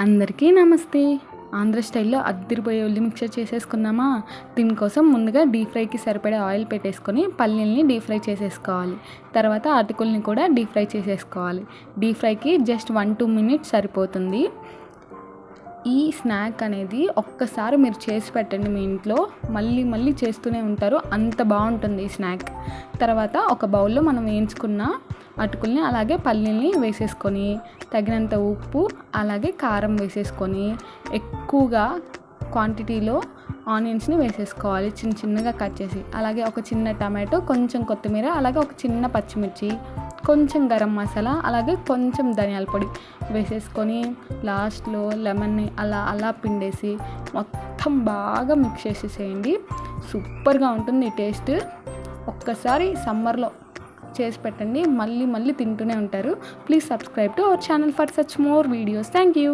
అందరికీ నమస్తే. ఆంధ్ర స్టైల్లో అద్దిరిపోయే ఉల్లి మిక్చర్ చేసేసుకుందామా. దీనికోసం ముందుగా డీప్ ఫ్రైకి సరిపడే ఆయిల్ పెట్టేసుకొని పల్లీల్ని డీప్ ఫ్రై చేసేసుకోవాలి. తర్వాత అటుకుల్ని కూడా డీప్ ఫ్రై చేసేసుకోవాలి. డీప్ ఫ్రైకి జస్ట్ 1-2 మినిట్స్ సరిపోతుంది. ఈ స్నాక్ అనేది ఒక్కసారి మీరు చేసి పెట్టండి మీ ఇంట్లో, మళ్ళీ మళ్ళీ చేస్తూనే ఉంటారు, అంత బాగుంటుంది ఈ స్నాక్. తర్వాత ఒక బౌల్లో మనం వేయించుకున్న అటుకుల్ని అలాగే పల్లీల్ని వేసేసుకొని తగినంత ఉప్పు అలాగే కారం వేసేసుకొని ఎక్కువగా క్వాంటిటీలో ఆనియన్స్ని వేసేసుకోవాలి చిన్న చిన్నగా కట్ చేసి. అలాగే ఒక చిన్న టమాటో, కొంచెం కొత్తిమీర, అలాగే ఒక చిన్న పచ్చిమిర్చి, కొంచెం గరం మసాలా, అలాగే కొంచెం ధనియాల పొడి వేసేసుకొని లాస్ట్లో లెమన్ని అలా పిండేసి మొత్తం బాగా మిక్స్ చేసేసేయండి. సూపర్గా ఉంటుంది ఈ టేస్ట్. ఒక్కసారి సమ్మర్లో చేసి పెట్టండి, మళ్ళీ మళ్ళీ తింటూనే ఉంటారు. Please subscribe to our channel for such more videos. Thank you.